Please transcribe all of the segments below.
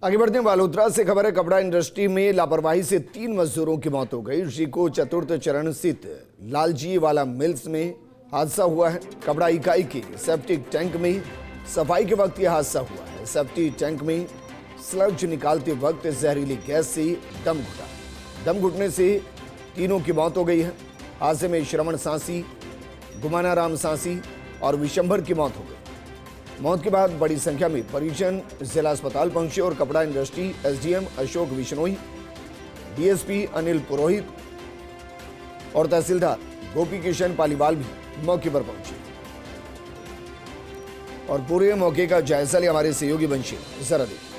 आगे बढ़ते हैं। बालोतरा से खबर है। कपड़ा इंडस्ट्री में लापरवाही से 3 मजदूरों की मौत हो गई। ऋषिको चतुर्थ चरण स्थित लालजी वाला मिल्स में हादसा हुआ है। कपड़ा इकाई के सेप्टिक टैंक में सफाई के वक्त यह हादसा हुआ है। सेप्टिक टैंक में स्लज निकालते वक्त जहरीली गैस से दम घुटा। दम घुटने से तीनों की मौत हो गई है। हादसे में श्रवण सांसी, गुमानाराम सांसी और विशंभर की मौत हो गई। मौत के बाद बड़ी संख्या में परिजन जिला अस्पताल पहुंचे और कपड़ा industry SDM Ashok Vishnoi, DSP Anil Purohit और तहसीलदार गोपी किशन पालीवाल भी मौके पर पहुंचे और पूरे मौके का जायजा लिया हमारे सहयोगी बंशी। जरा देखिए।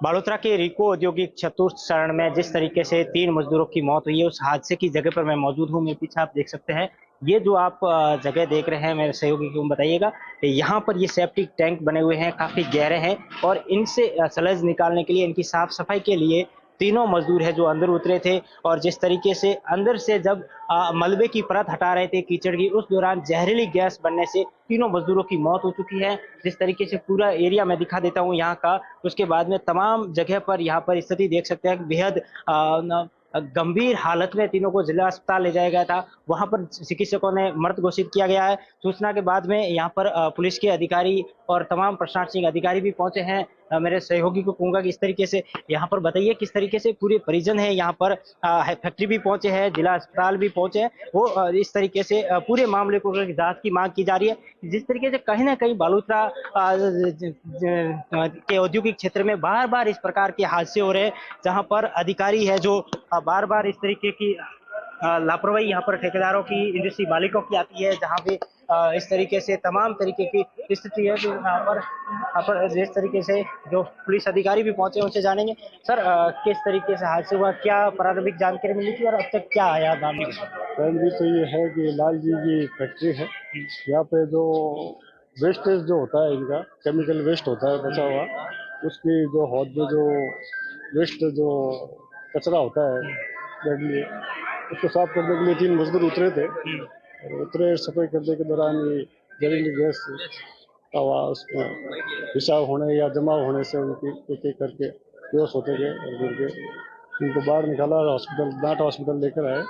बालोतरा के रिको औद्योगिक चतुर्थ चरण में जिस तरीके से 3 मजदूरों की मौत हुई है, उस हादसे की जगह पर मैं मौजूद हूं। मेरे पीछे आप देख सकते हैं, ये जो आप जगह देख रहे हैं, मेरे सहयोगी को बताइएगा, यहाँ पर ये सेप्टिक टैंक बने हुए हैं, काफी गहरे हैं और इनसे स्लज निकालने के लिए, इनकी साफ सफाई के लिए तीनों मजदूर है जो अंदर उतरे थे और जिस तरीके से अंदर से जब मलबे की परत हटा रहे थे कीचड़ की, उस दौरान जहरीली गैस बनने से तीनों मजदूरों की मौत हो चुकी है। जिस तरीके से पूरा एरिया मैं दिखा देता हूं यहाँ का, उसके बाद में तमाम जगह पर यहाँ पर स्थिति देख सकते हैं। बेहद गंभीर हालत में तीनों को जिला अस्पताल ले जाया गया था। वहां पर चिकित्सकों ने मृत घोषित किया गया है। सूचना के बाद में यहाँ पर पुलिस के अधिकारी और तमाम प्रशासनिक अधिकारी भी पहुंचे हैं। मेरे सहयोगी को कहूंगा कि इस तरीके से यहाँ पर बताइए किस तरीके से पूरे परिजन है यहाँ पर, फैक्ट्री भी पहुंचे हैं, जिला अस्पताल भी पहुंचे हैं। वो इस तरीके से पूरे मामले को जांच की मांग की जा रही है। जिस तरीके से कहीं ना कहीं बालोतरा के औद्योगिक क्षेत्र में बार बार इस प्रकार के हादसे हो रहे हैं, जहां पर अधिकारी है जो बार बार इस तरीके की लापरवाही यहाँ पर ठेकेदारों की, इंडस्ट्री मालिकों की आती है, जहाँ पे इस तरीके से तमाम तरीके की स्थिति है। तो यहाँ पर जिस तरीके से जो पुलिस अधिकारी भी पहुंचे उनसे जानेंगे। सर, किस तरीके से हादसा हुआ, क्या प्रारंभिक जानकारी मिली थी और अब तक क्या आया मामले? जी तो ये है कि लाल जी की फैक्ट्री है। यहाँ पे जो वेस्टेज जो होता है, इनका केमिकल वेस्ट होता है बचा हुआ, उसकी जो हौद में जो वेस्ट जो कचरा होता है डेडली, उसको साफ करने के लिए 3 मजदूर उतरे थे और उतरे सफाई करने के दौरान ये जहरीली गैस का उसमें रिसाव होने या जमा होने से उनकी एक एक करके बेहोश होते गए और गिर गए। उनको बाहर निकाला और हॉस्पिटल, डांट हॉस्पिटल लेकर आए,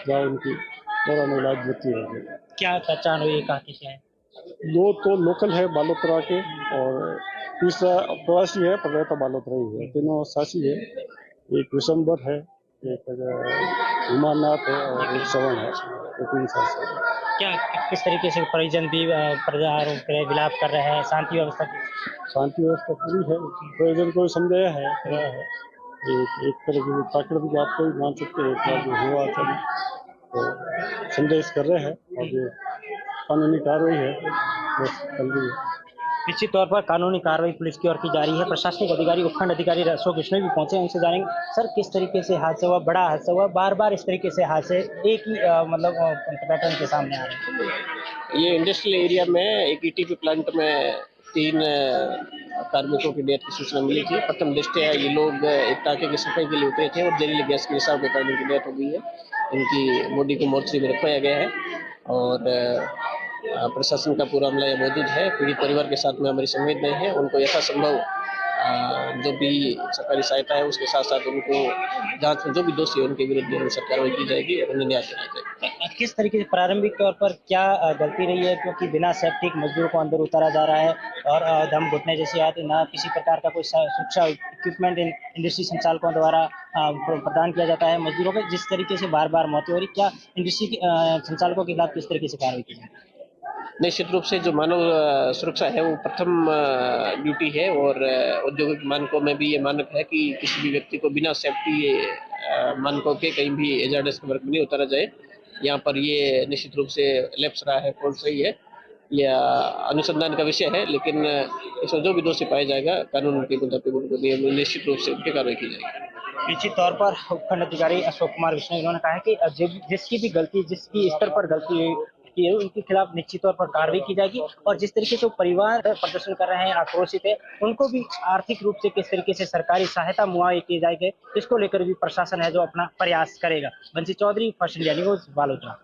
जहाँ उनकी दौरान इलाज मृत्यु हो गई। क्या पहचान हुई, कहाँ के है? 2 तो लोकल है बालोतरा के और तीसरा प्रवासी है, पर रहता बालोतरा ही है। तीनों सासी है। एक विशंबर है, एक उमानाथ है और एक श्रवण है। तो 3 सासी है। क्या किस तरीके से परिजन भी परिवारों के विलाप कर रहे हैं? शांति व्यवस्था शांति व्यवस्था पूरी है। प्रयोजन को समझाया है। एक तरह की ताकड़ भी आपको भी मान सकते हैं। एक बार जो हुआ था तो संदेश कर रहे हैं और ये कानूनी कार्रवाई है, बस चल रही है। निश्चित तौर पर कानूनी कार्रवाई पुलिस की ओर की जा रही है। प्रशासनिक अधिकारी, उपखंड अधिकारी अशोक विश्नोई भी पहुंचे, उनसे जानेंगे। सर, किस तरीके से हादसा हुआ? बड़ा हादसा हुआ, बार बार इस तरीके से हादसे एक ही मतलब पैटर्न के सामने आ रहे हैं। ये इंडस्ट्रियल एरिया में एक ईटीपी प्लांट में 3 कार्मिकों की डेथ की सूचना मिली थी। प्रथम दृष्टया ये लोग एक टाँके की सफाई के लिए उतरे थे और जहरीली गैस के रिसाव के कारण इनकी डेथ हो गई है। इनकी बॉडी को मोर्चरी में रखवाया गया है और प्रशासन का पूरा अमला मौजूद है। पीड़ित परिवार के साथ में हमारी संवेदनाएं हैं। उनको यथासंभव जो भी सरकारी सहायता है उसके साथ साथ उनको जांच में जो भी दोषी है उनके विरुद्ध अनुसार कार्रवाई की जाएगी और उन्हें न्याय दिलाया जाएगा। किस तरीके से प्रारंभिक तौर पर क्या गलती रही है, क्योंकि बिना सेफ्टिक मजदूर को अंदर उतारा जा रहा है और दम घुटने जैसी आती, ना किसी प्रकार का कोई सुरक्षा इक्विपमेंट इंडस्ट्री संचालकों द्वारा प्रदान किया जाता है मजदूरों को, जिस तरीके से बार बार मौतें हो रही, क्या इंडस्ट्री संचालकों के खिलाफ किस तरीके से कार्रवाई की जाए? निश्चित रूप से जो मानव सुरक्षा है वो प्रथम ड्यूटी है और औद्योगिक मानकों में भी ये मानक है कि किसी भी व्यक्ति को बिना सेफ्टी मानकों के कहीं भी हैजार्डस वर्क में नहीं उतारा जाए। यहाँ पर ये निश्चित रूप से लैप्स रहा है, फॉल्ट रही है, यह अनुसंधान का विषय है, लेकिन इसमें जो भी दोषी पाया जाएगा कानून के मुताबिक उनको निश्चित रूप से उनकी कार्रवाई की जाएगी। निश्चित तौर पर उपखंड अधिकारी अशोक कुमार विश्नोई इन्होंने कहा है कि जिसकी भी गलती, जिसकी स्तर पर गलती की है, उनके खिलाफ निश्चित तौर पर कार्रवाई की जाएगी और जिस तरीके से परिवार प्रदर्शन कर रहे हैं, आक्रोशित है, उनको भी आर्थिक रूप से किस तरीके से सरकारी सहायता मुहैया की जाएगी, इसको लेकर भी प्रशासन है जो अपना प्रयास करेगा। Bansi Choudhary, first India news, Balotra.